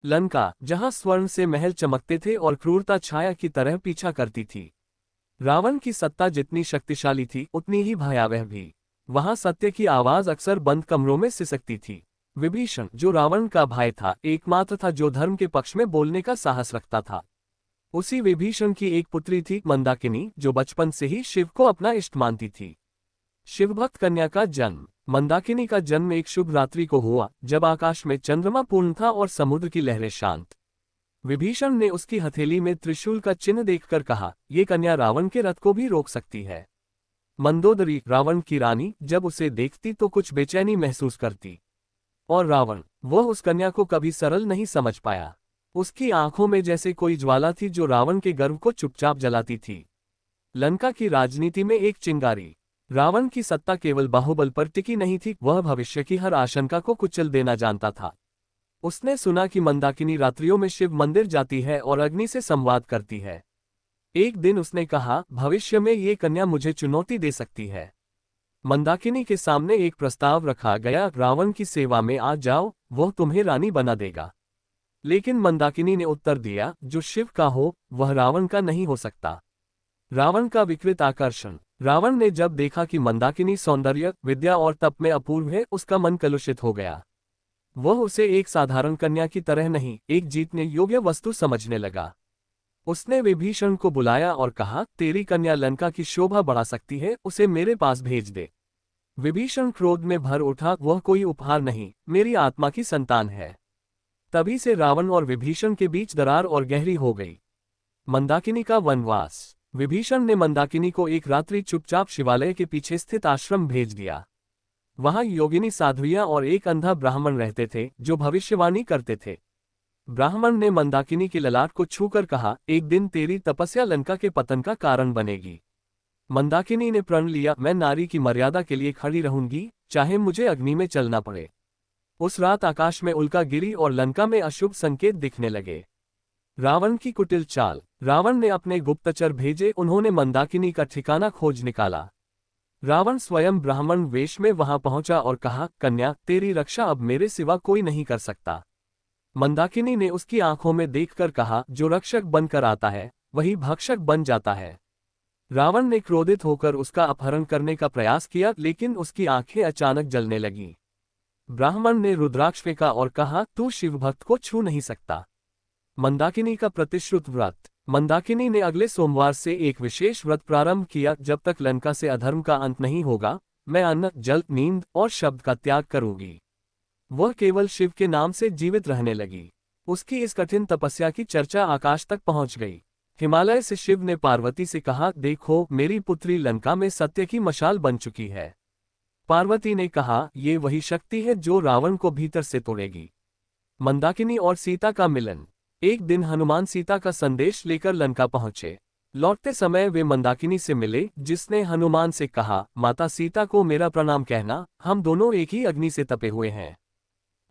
लंका, जहां स्वर्ण से महल चमकते थे और क्रूरता छाया की तरह पीछा करती थी। रावण की सत्ता जितनी शक्तिशाली थी उतनी ही भयावह भी। वहां सत्य की आवाज अक्सर बंद कमरों में सिसकती थी। विभीषण, जो रावण का भाई था, एकमात्र था जो धर्म के पक्ष में बोलने का साहस रखता था। उसी विभीषण की एक पुत्री थी मंदाकिनी, जो बचपन से ही शिव को अपना इष्ट मानती थी। शिवभक्त कन्या का जन्म। मंदाकिनी का जन्म एक शुभ रात्रि को हुआ, जब आकाश में चंद्रमा पूर्ण था और समुद्र की लहरें शांत। विभीषण ने उसकी हथेली में त्रिशूल का चिन्ह देखकर कहा, ये कन्या रावण के रथ को भी रोक सकती है। मंदोदरी, रावण की रानी, जब उसे देखती तो कुछ बेचैनी महसूस करती। और रावण, वह उस कन्या को कभी सरल नहीं समझ पाया। उसकी आंखों में जैसे कोई ज्वाला थी जो रावण के गर्व को चुपचाप जलाती थी। लंका की राजनीति में एक चिंगारी। रावण की सत्ता केवल बाहुबल पर टिकी नहीं थी, वह भविष्य की हर आशंका को कुचल देना जानता था। उसने सुना कि मंदाकिनी रात्रियों में शिव मंदिर जाती है और अग्नि से संवाद करती है। एक दिन उसने कहा, भविष्य में ये कन्या मुझे चुनौती दे सकती है। मंदाकिनी के सामने एक प्रस्ताव रखा गया, रावण की सेवा में आ जाओ, वह तुम्हें रानी बना देगा। लेकिन मंदाकिनी ने उत्तर दिया, जो शिव का हो वह रावण का नहीं हो सकता। रावण का विकृत आकर्षण। रावण ने जब देखा कि मंदाकिनी सौंदर्य, विद्या और तप में अपूर्व है, उसका मन कलुषित हो गया। वह उसे एक साधारण कन्या की तरह नहीं, एक जीतने योग्य वस्तु समझने लगा। उसने विभीषण को बुलाया और कहा, तेरी कन्या लंका की शोभा बढ़ा सकती है, उसे मेरे पास भेज दे। विभीषण क्रोध में भर उठा, वह कोई उपहार नहीं, मेरी आत्मा की संतान है। तभी से रावण और विभीषण के बीच दरार और गहरी हो गई। मंदाकिनी का वनवास। विभीषण ने मंदाकिनी को एक रात्रि चुपचाप शिवालय के पीछे स्थित आश्रम भेज दिया। वहां योगिनी साध्वियां और एक अंधा ब्राह्मण रहते थे, जो भविष्यवाणी करते थे। ब्राह्मण ने मंदाकिनी के ललाट को छूकर कहा, एक दिन तेरी तपस्या लंका के पतन का कारण बनेगी। मंदाकिनी ने प्रण लिया, मैं नारी की मर्यादा के लिए खड़ी रहूंगी, चाहे मुझे अग्नि में चलना पड़े। उस रात आकाश में उल्का गिरी और लंका में अशुभ संकेत दिखने लगे। रावण की कुटिल चाल। रावण ने अपने गुप्तचर भेजे, उन्होंने मंदाकिनी का ठिकाना खोज निकाला। रावण स्वयं ब्राह्मण वेश में वहां पहुंचा और कहा, कन्या, तेरी रक्षा अब मेरे सिवा कोई नहीं कर सकता। मंदाकिनी ने उसकी आंखों में देखकर कहा, जो रक्षक बनकर आता है वही भक्षक बन जाता है। रावण ने क्रोधित होकर उसका अपहरण करने का प्रयास किया, लेकिन उसकी आंखें अचानक जलने लगीं। ब्राह्मण ने रुद्राक्ष फेंका और कहा, तू शिवभक्त को छू नहीं सकता। मंदाकिनी का प्रतिश्रुत व्रत। मंदाकिनी ने अगले सोमवार से एक विशेष व्रत प्रारंभ किया, जब तक लंका से अधर्म का अंत नहीं होगा, मैं अन्न, जल, नींद और शब्द का त्याग करूंगी। वह केवल शिव के नाम से जीवित रहने लगी। उसकी इस कठिन तपस्या की चर्चा आकाश तक पहुंच गई। हिमालय से शिव ने पार्वती से कहा, देखो, मेरी पुत्री लंका में सत्य की मशाल बन चुकी है। पार्वती ने कहा, ये वही शक्ति है जो रावण को भीतर से तोड़ेगी। मंदाकिनी और सीता का मिलन। एक दिन हनुमान सीता का संदेश लेकर लंका पहुंचे। लौटते समय वे मंदाकिनी से मिले, जिसने हनुमान से कहा, माता सीता को मेरा प्रणाम कहना, हम दोनों एक ही अग्नि से तपे हुए हैं।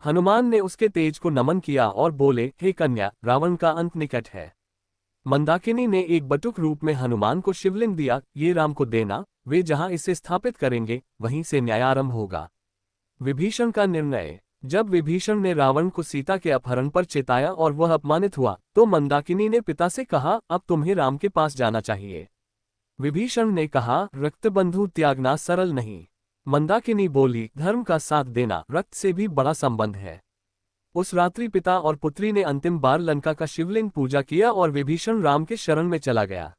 हनुमान ने उसके तेज को नमन किया और बोले, हे कन्या, रावण का अंत निकट है। मंदाकिनी ने एक बटुक रूप में हनुमान को शिवलिंग दिया, ये राम को देना, वे जहां इसे स्थापित करेंगे वहीं से न्यायारंभ होगा। विभीषण का निर्णय। जब विभीषण ने रावण को सीता के अपहरण पर चेताया और वह अपमानित हुआ, तो मंदाकिनी ने पिता से कहा, अब तुम्हें राम के पास जाना चाहिए। विभीषण ने कहा, रक्तबंधु त्यागना सरल नहीं। मंदाकिनी बोली, धर्म का साथ देना रक्त से भी बड़ा संबंध है। उस रात्रि पिता और पुत्री ने अंतिम बार लंका का शिवलिंग पूजा किया और विभीषण राम के शरण में चला गया।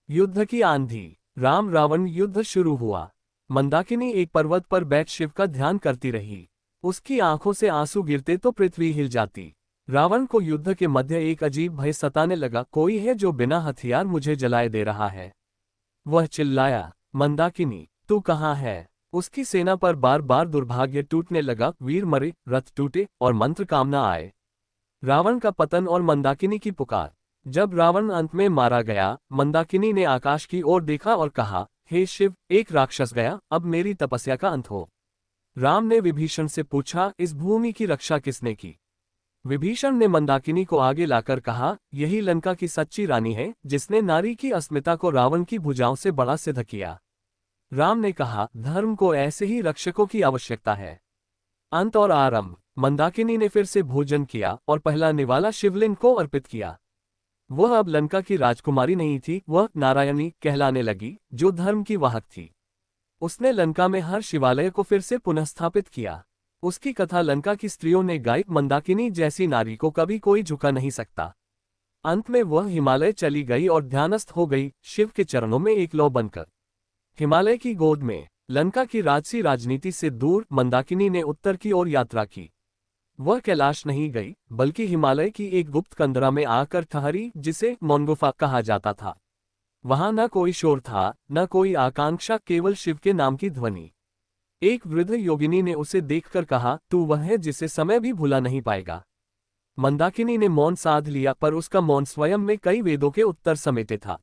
युद्ध की आंधी। राम रावण युद्ध शुरू हुआ। मंदाकिनी एक पर्वत पर बैठ शिव का ध्यान करती रही। उसकी आंखों से आंसू गिरते तो पृथ्वी हिल जाती। रावण को युद्ध के मध्य एक अजीब भय सताने लगा, कोई है जो बिना हथियार मुझे जलाए दे रहा है। वह चिल्लाया, मंदाकिनी, तू कहाँ है? उसकी सेना पर बार बार दुर्भाग्य टूटने लगा, वीर मरे, रथ टूटे और मंत्र काम न आए। रावण का पतन और मंदाकिनी की पुकार। जब रावण अंत में मारा गया, मंदाकिनी ने आकाश की ओर देखा और कहा, हे शिव, एक राक्षस गया, अब मेरी तपस्या का अंत हो। राम ने विभीषण से पूछा, इस भूमि की रक्षा किसने की? विभीषण ने मंदाकिनी को आगे लाकर कहा, यही लंका की सच्ची रानी है, जिसने नारी की अस्मिता को रावण की भुजाओं से बड़ा सिद्ध किया। राम ने कहा, धर्म को ऐसे ही रक्षकों की आवश्यकता है। अंत और आरंभ। मंदाकिनी ने फिर से भोजन किया और पहला निवाला शिवलिंग को अर्पित किया। वह अब लंका की राजकुमारी नहीं थी, वह नारायणी कहलाने लगी, जो धर्म की वाहक थी। उसने लंका में हर शिवालय को फिर से पुनഃस्थापित किया। उसकी कथा लंका की स्त्रियों ने गाई, मंदाकिनी जैसी नारी को कभी कोई झुका नहीं सकता। अंत में वह हिमालय चली गई और ध्यानस्थ हो गई, शिव के चरणों में एक लौ बनकर। हिमालय की गोद में, लंका की राजसी राजनीति से दूर, मंदाकिनी ने उत्तर की ओर यात्रा की। वह कैलाश नहीं गई, बल्कि हिमालय की एक गुप्त कंदरा में आकर ठहरी, जिसे मौनगुफा कहा जाता था। वहां न कोई शोर था, न कोई आकांक्षा, केवल शिव के नाम की ध्वनि। एक वृद्ध योगिनी ने उसे देखकर कहा, तू वह है जिसे समय भी भुला नहीं पाएगा। मंदाकिनी ने मौन साध लिया, पर उसका मौन स्वयं में कई वेदों के उत्तर समेटे था।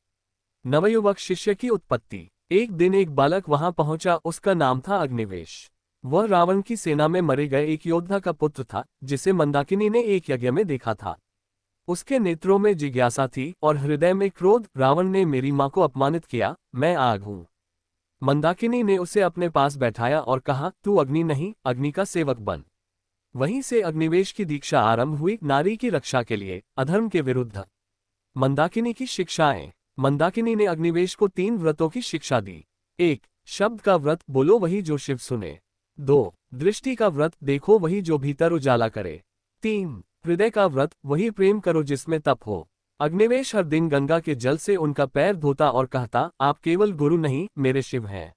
नवयुवक शिष्य की उत्पत्ति। एक दिन एक बालक वहां पहुंचा, उसका नाम था अग्निवेश। वह रावण की सेना में मरे गए एक योद्धा का पुत्र था, जिसे मंदाकिनी ने एक यज्ञ में देखा था। उसके नेत्रों में जिज्ञासा थी और हृदय में क्रोध। रावण ने मेरी मां को अपमानित किया, मैं आग हूं। मंदाकिनी ने उसे अपने पास बैठाया और कहा, तू अग्नि नहीं, अग्नि का सेवक बन। वहीं से अग्निवेश की दीक्षा आरंभ हुई, नारी की रक्षा के लिए, अधर्म के विरुद्ध। मंदाकिनी की शिक्षाएं। मंदाकिनी ने अग्निवेश को 3 व्रतों की शिक्षा दी। 1. शब्द का व्रत, बोलो वही जो शिव सुने। 2. दृष्टि का व्रत, देखो वही जो भीतर उजाला करे। 3. हृदय का व्रत, वही प्रेम करो जिसमें तप हो। अग्निवेश हर दिन गंगा के जल से उनका पैर धोता और कहता, आप केवल गुरु नहीं, मेरे शिव हैं।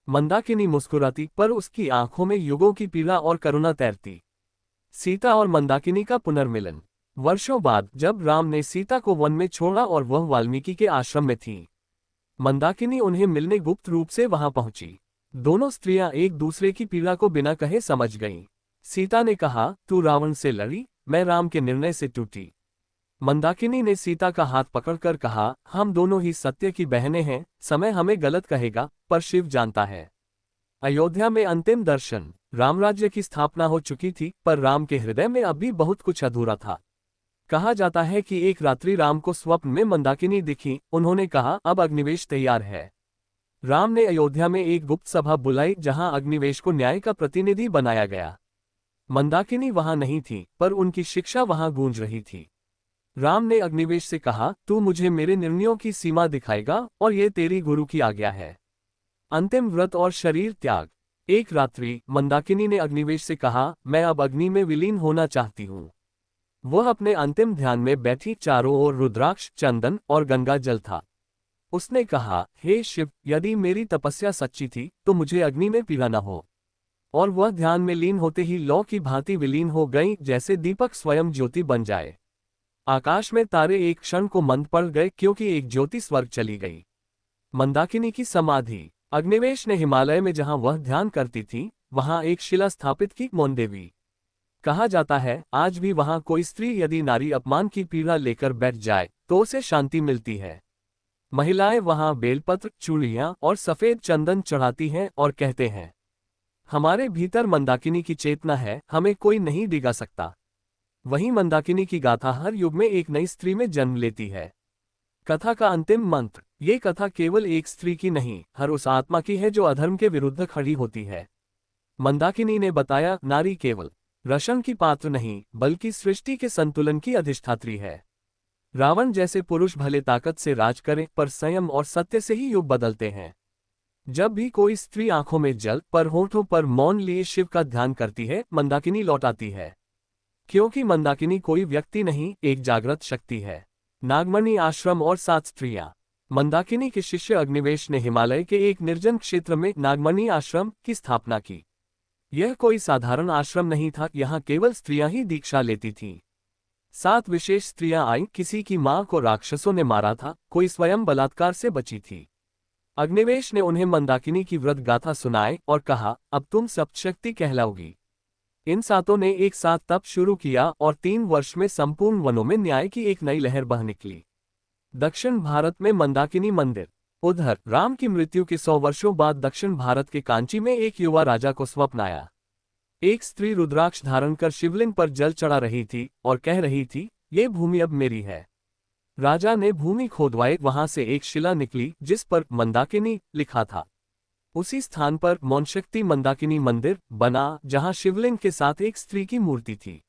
मंदाकिनी मुस्कुराती, पर उसकी आंखों में युगों की पीड़ा और करुणा तैरती। सीता और मंदाकिनी का पुनर्मिलन। वर्षों बाद जब राम ने सीता को वन में छोड़ा और वह वाल्मीकि के आश्रम में थी, मंदाकिनी उन्हें मिलने गुप्त रूप से वहां पहुंची। दोनों स्त्रियां एक दूसरे की पीड़ा को बिना कहे समझ गईं। सीता ने कहा, तू रावण से लड़ी, मैं राम के निर्णय से टूटी। मंदाकिनी ने सीता का हाथ पकड़कर कहा, हम दोनों ही सत्य की बहनें हैं, समय हमें गलत कहेगा, पर शिव जानता है। अयोध्या में अंतिम दर्शन। रामराज्य की स्थापना हो चुकी थी, पर राम के हृदय में अब भी बहुत कुछ अधूरा था। कहा जाता है कि एक रात्रि राम को स्वप्न में मंदाकिनी दिखी। उन्होंने कहा, अब अग्निवेश तैयार है। राम ने अयोध्या में एक गुप्त सभा बुलाई, जहां अग्निवेश को न्याय का प्रतिनिधि बनाया गया। मंदाकिनी वहां नहीं थी, पर उनकी शिक्षा वहां गूंज रही थी। राम ने अग्निवेश से कहा, तू मुझे मेरे निर्णयों की सीमा दिखाएगा, और ये तेरी गुरु की आज्ञा है। अंतिम व्रत और शरीर त्याग। एक रात्रि मंदाकिनी ने अग्निवेश से कहा, मैं अब अग्नि में विलीन होना चाहती हूँ। वह अपने अंतिम ध्यान में बैठी, चारों ओर रुद्राक्ष, चंदन और गंगा जल था। उसने कहा, हे शिव, यदि मेरी तपस्या सच्ची थी तो मुझे अग्नि में पीड़ा न हो। और वह ध्यान में लीन होते ही लौ की भांति विलीन हो गई, जैसे दीपक स्वयं ज्योति बन जाए। आकाश में तारे एक क्षण को मंद पड़ गए, क्योंकि एक ज्योति स्वर्ग चली गई। मंदाकिनी की समाधि। अग्निवेश ने हिमालय में जहां वह ध्यान करती थी, वहां एक शिला स्थापित की, मौन देवी। कहा जाता है, आज भी वहां कोई स्त्री यदि नारी अपमान की पीड़ा लेकर बैठ जाए तो उसे शांति मिलती है। महिलाएं वहां बेलपत्र, चूड़ियां और सफेद चंदन चढ़ाती हैं और कहते हैं, हमारे भीतर मंदाकिनी की चेतना है, हमें कोई नहीं डिगा सकता। वहीं मंदाकिनी की गाथा हर युग में एक नई स्त्री में जन्म लेती है। कथा का अंतिम मंत्र। ये कथा केवल एक स्त्री की नहीं, हर उस आत्मा की है जो अधर्म के विरुद्ध खड़ी होती है। मंदाकिनी ने बताया, नारी केवल रशन की पात्र नहीं, बल्कि सृष्टि के संतुलन की अधिष्ठात्री है। रावण जैसे पुरुष भले ताकत से राज करें, पर संयम और सत्य से ही युग बदलते हैं। जब भी कोई स्त्री आंखों में जल पर होठों पर मौन लिए शिव का ध्यान करती है, मंदाकिनी लौटाती है। क्योंकि मंदाकिनी कोई व्यक्ति नहीं, एक जागृत शक्ति है। नागमणि आश्रम और 7 स्त्रियां। मंदाकिनी के शिष्य अग्निवेश ने हिमालय के एक निर्जन क्षेत्र में नागमणि आश्रम की स्थापना की। यह कोई साधारण आश्रम नहीं था, यहाँ केवल स्त्रियां ही दीक्षा लेती थीं। 7 विशेष स्त्रियां आईं, किसी की मां को राक्षसों ने मारा था, कोई स्वयं बलात्कार से बची थी। अग्निवेश ने उन्हें मंदाकिनी की व्रत गाथा सुनाई और कहा, अब तुम सप्तशक्ति कहलाओगी। इन 7 ने एक साथ तप शुरू किया और 3 वर्ष में संपूर्ण वनों में न्याय की एक नई लहर बह निकली। दक्षिण भारत में मंदाकिनी मंदिर। उधर राम की मृत्यु के 100 वर्षों बाद दक्षिण भारत के कांची में एक युवा राजा को स्वप्न आया। एक स्त्री रुद्राक्ष धारण कर शिवलिंग पर जल चढ़ा रही थी और कह रही थी, ये भूमि अब मेरी है। राजा ने भूमि खोदवाई, वहां से एक शिला निकली जिस पर मंदाकिनी लिखा था। उसी स्थान पर मौनशक्ति मंदाकिनी मंदिर बना जहां शिवलिंग के साथ एक स्त्री की मूर्ति थी।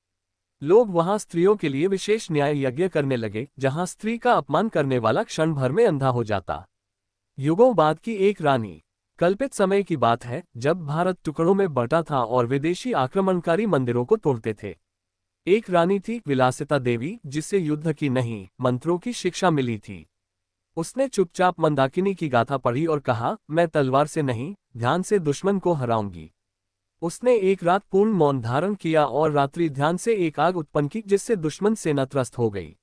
लोग वहां स्त्रियों के लिए विशेष न्याय यज्ञ करने लगे, जहां स्त्री का अपमान करने वाला क्षण भर में अंधा हो जाता। युगों बाद की एक रानी। कल्पित समय की बात है जब भारत टुकड़ों में बंटा था और विदेशी आक्रमणकारी मंदिरों को तोड़ते थे। एक रानी थी विलासिता देवी, जिसे युद्ध की नहीं मंत्रों की शिक्षा मिली थी। उसने चुपचाप मंदाकिनी की गाथा पढ़ी और कहा, मैं तलवार से नहीं ध्यान से दुश्मन को हराऊंगी। उसने एक रात पूर्ण मौन धारण किया और रात्रि ध्यान से एक आग उत्पन्न की जिससे दुश्मन सेना त्रस्त हो गई।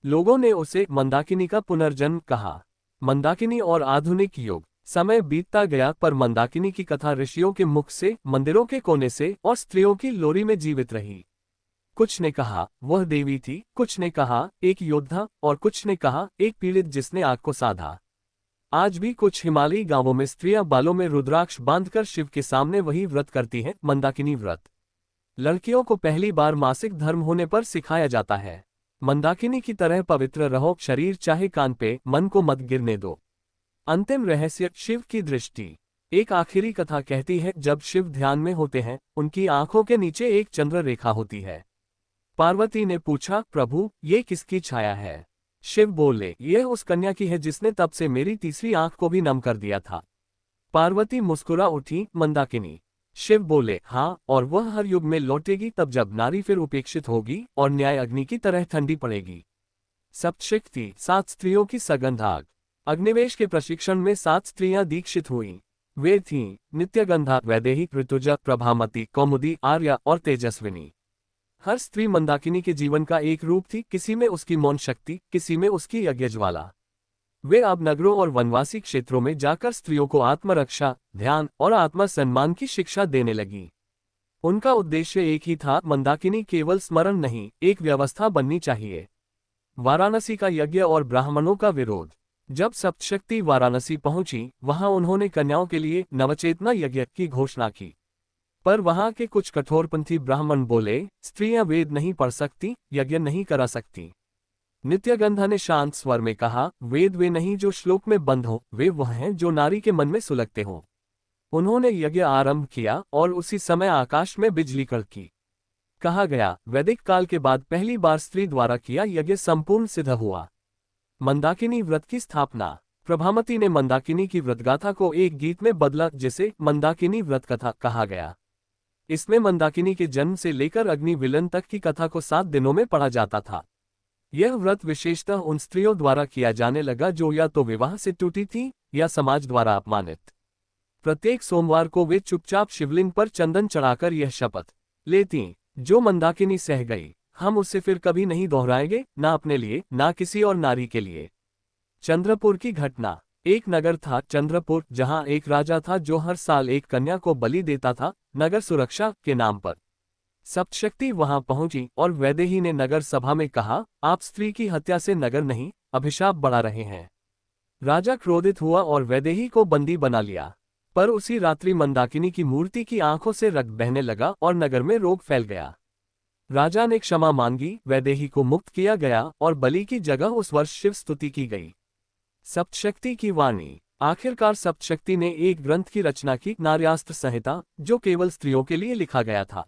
लोगों ने उसे मंदाकिनी का पुनर्जन्म कहा। मंदाकिनी और आधुनिक युग। समय बीतता गया पर मंदाकिनी की कथा ऋषियों के मुख से, मंदिरों के कोने से और स्त्रियों की लोरी में जीवित रही। कुछ ने कहा वह देवी थी, कुछ ने कहा एक योद्धा और कुछ ने कहा एक पीड़ित जिसने आग को साधा। आज भी कुछ हिमालयी गांवों में स्त्रियां बालों में रुद्राक्ष बांधकर शिव के सामने वही व्रत करती हैं, मंदाकिनी व्रत। लड़कियों को पहली बार मासिक धर्म होने पर सिखाया जाता है, मंदाकिनी की तरह पवित्र रहो, शरीर चाहे कान पे, मन को मत गिरने दो। अंतिम रहस्य, शिव की दृष्टि। एक आखिरी कथा कहती है जब शिव ध्यान में होते हैं उनकी आंखों के नीचे एक चंद्र रेखा होती है। पार्वती ने पूछा, प्रभु ये किसकी छाया है? शिव बोले, यह उस कन्या की है जिसने तब से मेरी तीसरी आंख को भी नम कर दिया था। पार्वती मुस्कुरा उठी, मंदाकिनी। शिव बोले, हाँ, और वह हर युग में लौटेगी तब जब नारी फिर उपेक्षित होगी और न्याय अग्नि की तरह ठंडी पड़ेगी। सप्तशक्ति, 7 स्त्रियों की सघन आग। अग्निवेश के प्रशिक्षण में 7 स्त्रियां दीक्षित हुईं। वे थीं नित्यगंधा, वैदेही, ऋतुजा, प्रभामती, कौमुदी, आर्या और तेजस्विनी। हर स्त्री मंदाकिनी के जीवन का एक रूप थी, किसी में उसकी मौन शक्ति, किसी में उसकी यज्ञ ज्वाला। वे अब नगरों और वनवासी क्षेत्रों में जाकर स्त्रियों को आत्मरक्षा, ध्यान और आत्मसम्मान की शिक्षा देने लगी। उनका उद्देश्य एक ही था, मंदाकिनी केवल स्मरण नहीं, एक व्यवस्था बननी चाहिए। वाराणसी का यज्ञ और ब्राह्मणों का विरोध। जब सप्तशक्ति वाराणसी पहुंची, वहां उन्होंने कन्याओं के लिए नवचेतना यज्ञ की घोषणा की। पर वहां के कुछ कठोरपंथी ब्राह्मण बोले, स्त्रियां वेद नहीं पढ़ सकती, यज्ञ नहीं करा सकती। नित्यगंधा ने शांत स्वर में कहा, वेद वे नहीं जो श्लोक में बंद हो, वे वह हैं जो नारी के मन में सुलगते हों। उन्होंने यज्ञ आरंभ किया और उसी समय आकाश में बिजली कड़की। कहा गया, वैदिक काल के बाद पहली बार स्त्री द्वारा किया यज्ञ संपूर्ण सिद्ध हुआ। मंदाकिनी व्रत की स्थापना। प्रभामती ने मंदाकिनी की व्रतगाथा को एक गीत में बदला जिसे मंदाकिनी व्रत कथा कहा गया। इसमें मंदाकिनी के जन्म से लेकर अग्नि विलन तक की कथा को 7 दिनों में पढ़ा जाता था। यह व्रत विशेषतः उन स्त्रियों द्वारा किया जाने लगा जो या तो विवाह से टूटी थी या समाज द्वारा अपमानित। प्रत्येक सोमवार को वे चुपचाप शिवलिंग पर चंदन चढ़ाकर यह शपथ लेती, जो मंदाकिनी सह गई, हम उसे फिर कभी नहीं दोहराएंगे, ना अपने लिए, ना किसी और नारी के लिए। चंद्रपुर की घटना। एक नगर था चंद्रपुर, जहां एक राजा था जो हर साल एक कन्या को बलि देता था, नगर सुरक्षा के नाम पर। सप्तशक्ति वहां पहुंची और वैदेही ने नगर सभा में कहा, आप स्त्री की हत्या से नगर नहीं, अभिशाप बढ़ा रहे हैं। राजा क्रोधित हुआ और वैदेही को बंदी बना लिया। पर उसी रात्रि मंदाकिनी की मूर्ति की आंखों से रक्त बहने लगा और नगर में रोग फैल गया। राजा ने क्षमा मांगी, वैदेही को मुक्त किया गया और बलि की जगह उस वर्ष शिव स्तुति की गई। सप्तशक्ति की वाणी। आखिरकार सप्तशक्ति ने एक ग्रंथ की रचना की, नार्यास्त्र संहिता, जो केवल स्त्रियों के लिए लिखा गया था।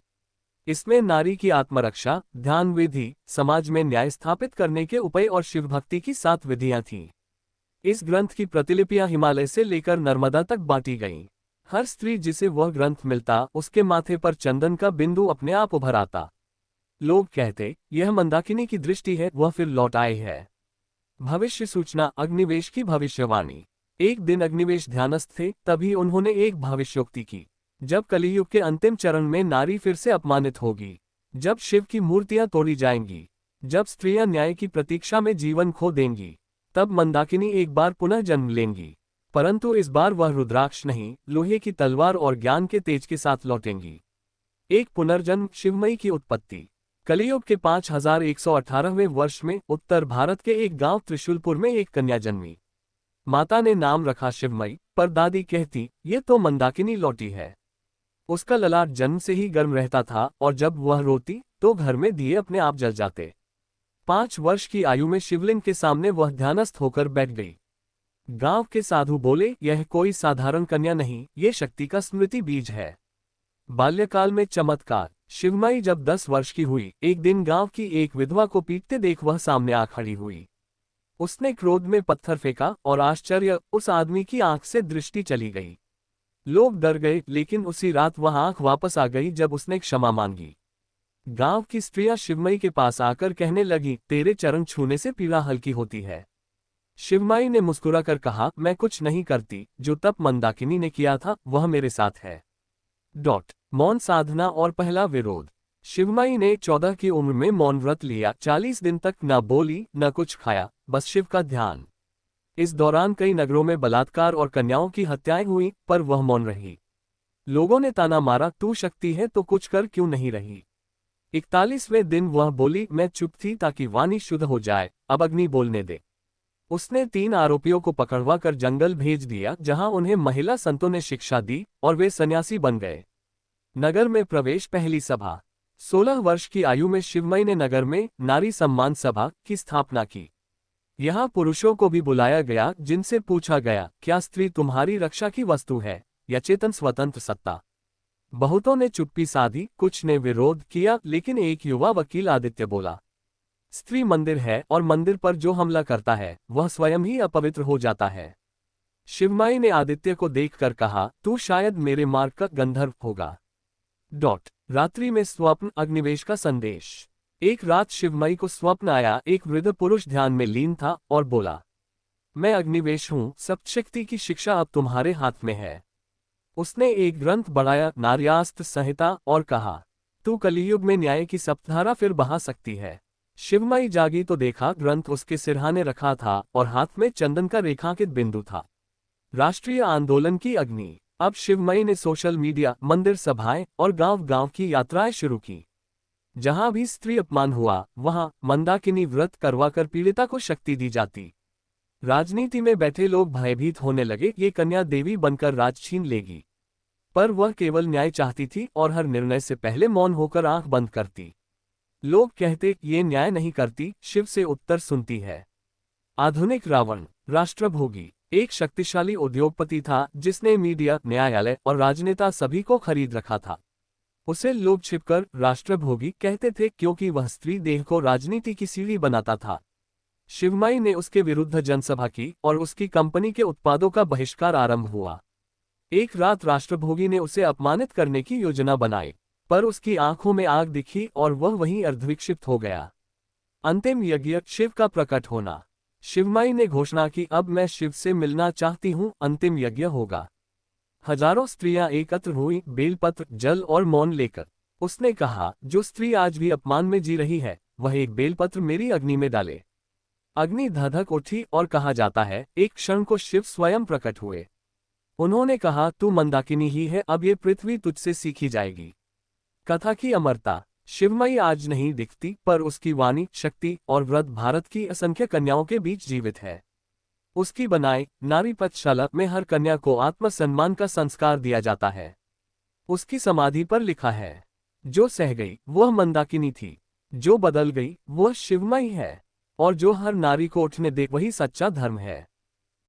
इसमें नारी की आत्मरक्षा, ध्यान विधि, समाज में न्याय स्थापित करने के उपाय और शिवभक्ति की 7 विधियां थीं। इस ग्रंथ की प्रतिलिपियां हिमालय से लेकर नर्मदा तक बांटी गईं। हर स्त्री जिसे वह ग्रंथ मिलता, उसके माथे पर चंदन का बिंदु अपने आप उभर आता। लोग कहते, यह मंदाकिनी की दृष्टि है, वह फिर लौट आई है। भविष्य सूचना। अग्निवेश की भविष्यवाणी। एक दिन अग्निवेश ध्यानस्थ थे, तभी उन्होंने एक भविष्योक्ति की। जब कलियुग के अंतिम चरण में नारी फिर से अपमानित होगी, जब शिव की मूर्तियां तोड़ी जाएंगी, जब स्त्रियां न्याय की प्रतीक्षा में जीवन खो देंगी, तब मंदाकिनी एक बार पुनः जन्म लेंगी। परंतु इस बार वह रुद्राक्ष नहीं, लोहे की तलवार और ज्ञान के तेज के साथ लौटेंगी। एक पुनर्जन्म। शिवमयी की उत्पत्ति। कलियुग के 5118वें वर्ष में उत्तर भारत के एक गांव त्रिशूलपुर में एक कन्या जन्मी। माता ने नाम रखा शिवमयी, पर दादी कहती, ये तो मंदाकिनी लौटी है। उसका ललाट जन्म से ही गर्म रहता था और जब वह रोती तो घर में दिए अपने आप जल जाते। 5 वर्ष की आयु में शिवलिंग के सामने वह ध्यानस्थ होकर बैठ गई। गांव के साधु बोले, यह कोई साधारण कन्या नहीं, ये शक्ति का स्मृति बीज है। बाल्यकाल में चमत्कार। शिवमयी जब 10 वर्ष की हुई, एक दिन गांव की एक विधवा को पीटते देख वह सामने आ खड़ी हुई। उसने क्रोध में पत्थर फेंका और आश्चर्य, उस आदमी की आंख से दृष्टि चली गई। लोग डर गए, लेकिन उसी रात वह आंख वापस आ गई जब उसने क्षमा मांगी। गांव की स्त्रियां शिवमयी के पास आकर कहने लगी, तेरे चरण छूने से पीड़ा हल्की होती है। शिवमयी ने मुस्कुराकर कहा, मैं कुछ नहीं करती, जो तप मंदाकिनी ने किया था वह मेरे साथ है। मौन साधना और पहला विरोध। शिवमयी ने 14 की उम्र में मौन व्रत लिया। 40 दिन तक न बोली न कुछ खाया, बस शिव का ध्यान। इस दौरान कई नगरों में बलात्कार और कन्याओं की हत्याएं हुई, पर वह मौन रही। लोगों ने ताना मारा, तू शक्ति है तो कुछ कर क्यों नहीं रही। 41वें दिन वह बोली, मैं चुप थी ताकि वाणी शुद्ध हो जाए, अब अग्नि बोलने दे। उसने 3 आरोपियों को पकड़वा कर जंगल भेज दिया, जहां उन्हें महिला संतों ने शिक्षा दी और वे सन्यासी बन गए। नगर में प्रवेश। पहली सभा। 16 वर्ष की आयु में शिवमयी ने नगर में नारी सम्मान सभा की स्थापना की। यहाँ पुरुषों को भी बुलाया गया, जिनसे पूछा गया, क्या स्त्री तुम्हारी रक्षा की वस्तु है या चेतन स्वतंत्र सत्ता। बहुतों ने चुप्पी साधी, कुछ ने विरोध किया, लेकिन एक युवा वकील आदित्य बोला, स्त्री मंदिर है और मंदिर पर जो हमला करता है वह स्वयं ही अपवित्र हो जाता है। शिवमयी ने आदित्य को देखकर कहा, तू शायद मेरे मार्ग का गंधर्व होगा। रात्रि में स्वप्न। अग्निवेश का संदेश। एक रात शिवमयी को स्वप्न आया, एक वृद्ध पुरुष ध्यान में लीन था और बोला, मैं अग्निवेश हूं, सप्तशक्ति की शिक्षा अब तुम्हारे हाथ में है। उसने एक ग्रंथ बढ़ाया, नार्यास्त्र संहिता, और कहा, तू कलियुग में न्याय की सप्तधारा फिर बहा सकती है। शिवमयी जागी तो देखा ग्रंथ उसके सिरहाने रखा था और हाथ में चंदन का रेखांकित बिंदु था। राष्ट्रीय आंदोलन की अग्नि। अब शिवमयी ने सोशल मीडिया, मंदिर सभाएं और गांव-गांव की यात्राएं शुरू की। जहां भी स्त्री अपमान हुआ, वहां मंदाकिनी व्रत करवाकर पीड़िता को शक्ति दी जाती। राजनीति में बैठे लोग भयभीत होने लगे, ये कन्या देवी बनकर राज छीन लेगी। पर वह केवल न्याय चाहती थी और हर निर्णय से पहले मौन होकर आंख बंद करती। लोग कहते, ये न्याय नहीं करती, शिव से उत्तर सुनती है। आधुनिक रावण। राष्ट्रभोगी। एक शक्तिशाली उद्योगपति था जिसने मीडिया, न्यायालय और राजनेता सभी को खरीद रखा था। उसे लोग छिपकर राष्ट्रभोगी कहते थे, क्योंकि वह स्त्री देह को राजनीति की सीढ़ी बनाता था। शिवमयी ने उसके विरुद्ध जनसभा की और उसकी कंपनी के उत्पादों का बहिष्कार आरंभ हुआ। एक रात राष्ट्रभोगी ने उसे अपमानित करने की योजना बनाई, पर उसकी आंखों में आग दिखी और वह वहीं अर्धविक्षिप्त हो गया। अंतिम यज्ञ। शिव का प्रकट होना। शिवमयी ने घोषणा की, अब मैं शिव से मिलना चाहती हूँ, अंतिम यज्ञ होगा। हजारों स्त्रियां एकत्र हुई, बेलपत्र, जल और मौन लेकर। उसने कहा, जो स्त्री आज भी अपमान में जी रही है, वह एक बेलपत्र मेरी अग्नि में डाले। अग्नि धधक उठी और कहा जाता है, एक क्षण को शिव स्वयं प्रकट हुए। उन्होंने कहा, तू मंदाकिनी ही है, अब ये पृथ्वी तुझसे सीखी जाएगी। कथा की अमरता। शिवमयी आज नहीं दिखती, पर उसकी वाणी, शक्ति और व्रत भारत की असंख्य कन्याओं के बीच जीवित है। उसकी बनाई नारी पथशाला में हर कन्या को आत्मसम्मान का संस्कार दिया जाता है। उसकी समाधि पर लिखा है, जो सह गई वह मंदाकिनी थी, जो बदल गई वह शिवमयी है, और जो हर नारी को उठने दे वही सच्चा धर्म है।